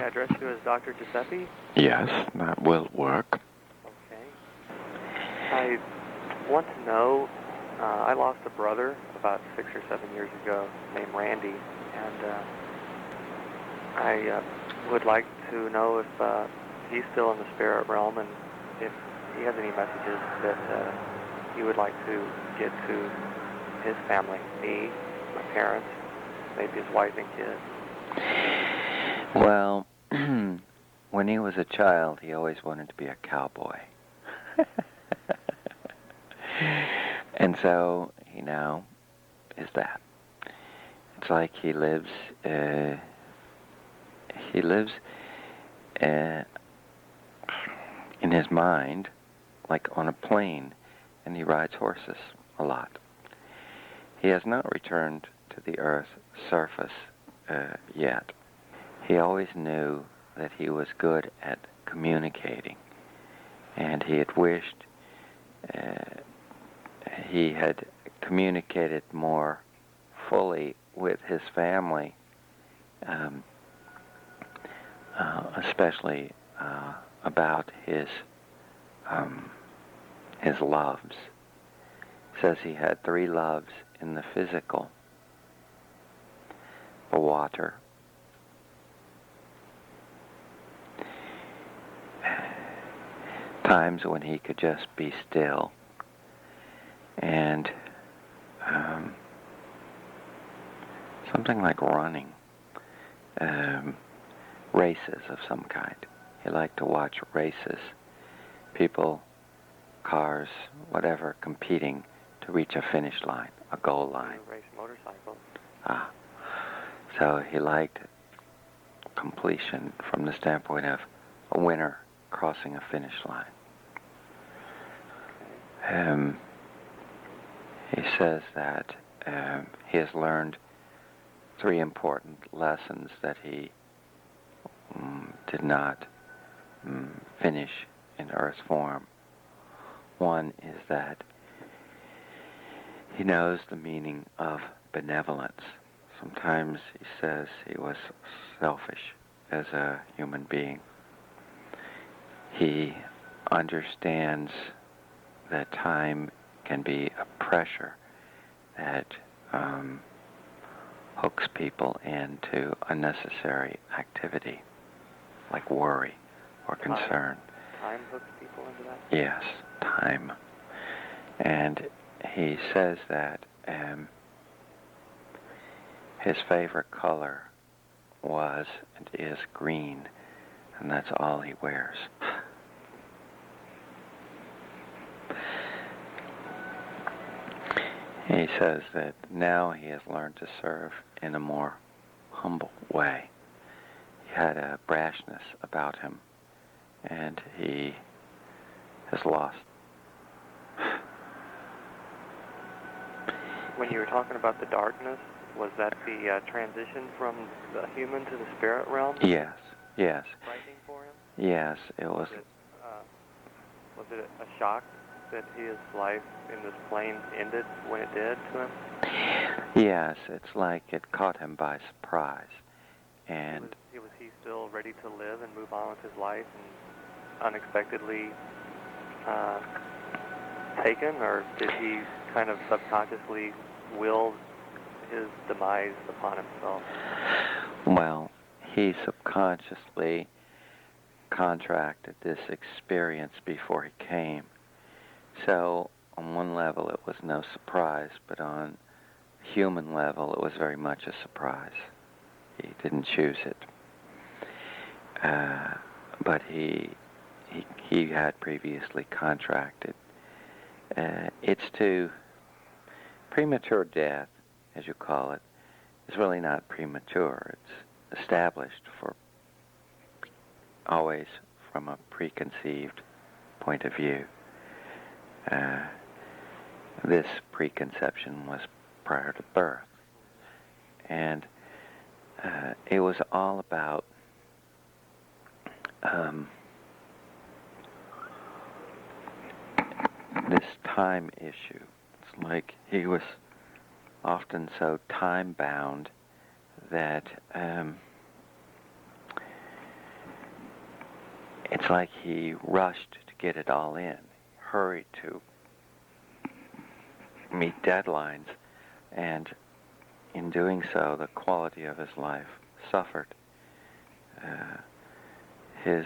I address you as Dr. Giuseppe? Yes, that will work. Okay. I want to know, I lost a brother about 6 or 7 years ago named Randy, and I would like to know if he's still in the spirit realm and if he has any messages that he would like to get to his family, me, my parents, maybe his wife and kids. Well, when he was a child, he always wanted to be a cowboy. And so he now is that. It's like he lives in his mind, like on a plane, and he rides horses a lot. He has not returned to the Earth's surface yet. He always knew that he was good at communicating, and he had wished he had communicated more fully with his family, especially about his loves. He says he had 3 loves in the physical: the water, times when he could just be still, and something like running, races of some kind. He liked to watch races, people, cars, whatever, competing to reach a finish line, a goal line. Race motorcycles. So he liked completion from the standpoint of a winner crossing a finish line. He says that he has learned 3 important lessons that he did not finish in Earth's form. One is that he knows the meaning of benevolence. Sometimes he says he was selfish as a human being. He understands that time can be a pressure that hooks people into unnecessary activity, like worry or concern. Time hooks people into that? Yes, time. And he says that his favorite color was and is green, and that's all he wears. He says that now he has learned to serve in a more humble way. He had a brashness about him, and he has lost. When you were talking about the darkness, was that the transition from the human to the spirit realm? Yes, yes. Frightening for him? Yes, it was. Was it a shock that his life in this plane ended when it did to him? Yes, it's like it caught him by surprise. And was he still ready to live and move on with his life and unexpectedly taken, or did he kind of subconsciously will his demise upon himself? Well, he subconsciously contracted this experience before he came. So on one level it was no surprise, but on a human level it was very much a surprise. He didn't choose it. But he had previously contracted. It's to premature death, as you call it, is really not premature. It's established for always from a preconceived point of view. This preconception was prior to birth. And it was all about this time issue. It's like he was often so time-bound that it's like he rushed to get it all in, hurried to meet deadlines, and in doing so, the quality of his life suffered. His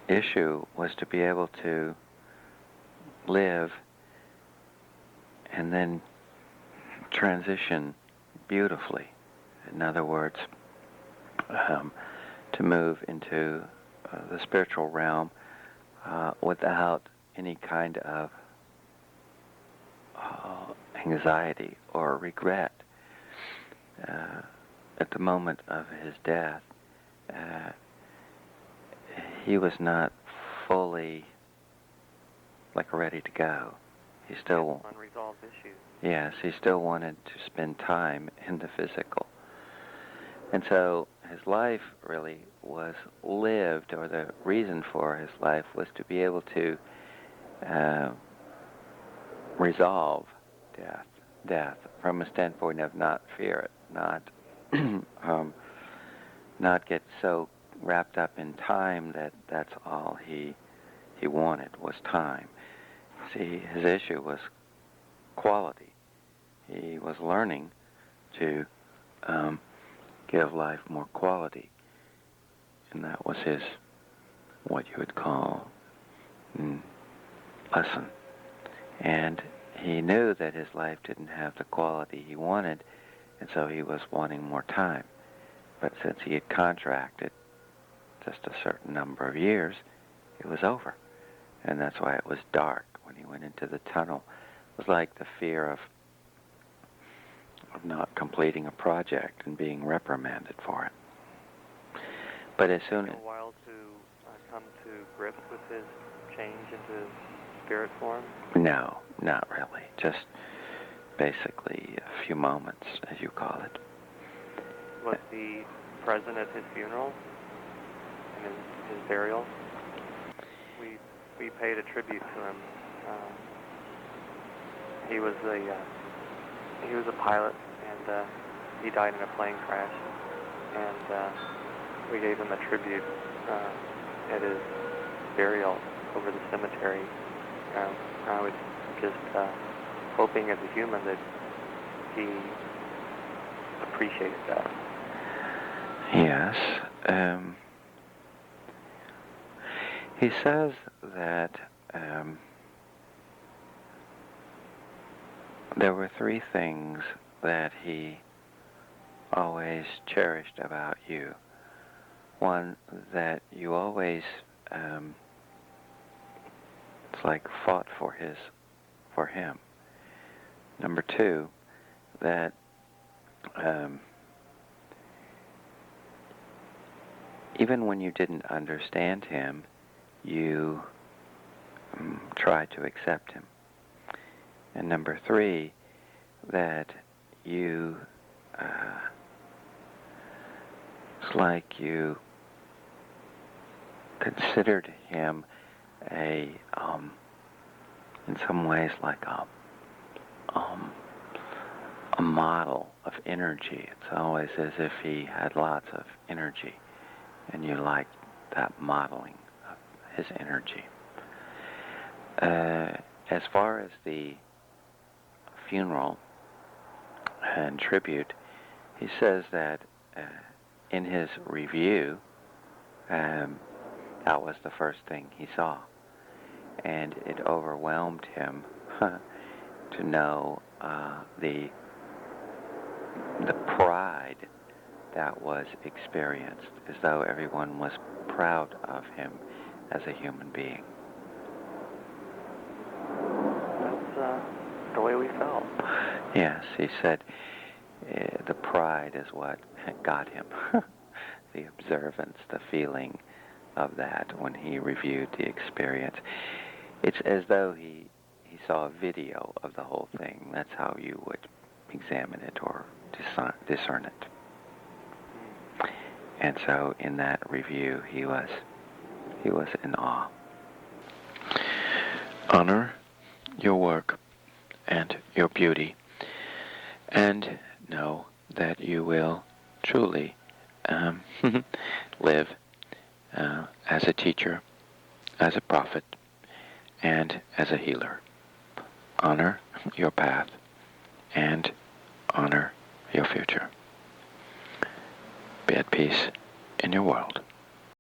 issue was to be able to live and then transition beautifully. In other words, to move into the spiritual realm without any kind of anxiety or regret. At the moment of his death, he was not fully ready to go. He still unresolved issues. Yes, he still wanted to spend time in the physical. And so his life really was lived, or the reason for his life was to be able to resolve death from a standpoint of not fear it, not get so wrapped up in time that that's all he wanted was time. See, his issue was quality. He was learning to give life more quality, and that was his, what you would call, lesson. And he knew that his life didn't have the quality he wanted, and so he was wanting more time. But since he had contracted just a certain number of years, it was over. And that's why it was dark when he went into the tunnel. It was like the fear of not completing a project and being reprimanded for it. But as soon as... a while to come to grips with his change into spirit form? No, not really. Just basically a few moments, as you call it. Was he present at his funeral and his burial? We paid a tribute to him. He was a pilot, and he died in a plane crash. And we gave him a tribute at his burial over the cemetery. I was just hoping as a human that he appreciated that. Yes. He says that there were three things that he always cherished about you. One, that you always fought for him. Number two, that even when you didn't understand him, you tried to accept him. And number three, that you, it's like you considered him in some ways like a model of energy. It's always as if he had lots of energy, and you liked that modeling of his energy. As far as the funeral and tribute, he says that in his review, that was the first thing he saw. And it overwhelmed him to know the pride that was experienced, as though everyone was proud of him as a human being. That's the way we felt. Yes, he said the pride is what got him. The observance, the feeling of that when he reviewed the experience. It's as though he saw a video of the whole thing. That's how you would examine it or discern it. And so in that review, he was in awe. Honor your work and your beauty, and know that you will truly live as a teacher, as a prophet, and as a healer. Honor your path and honor your future. Be at peace in your world.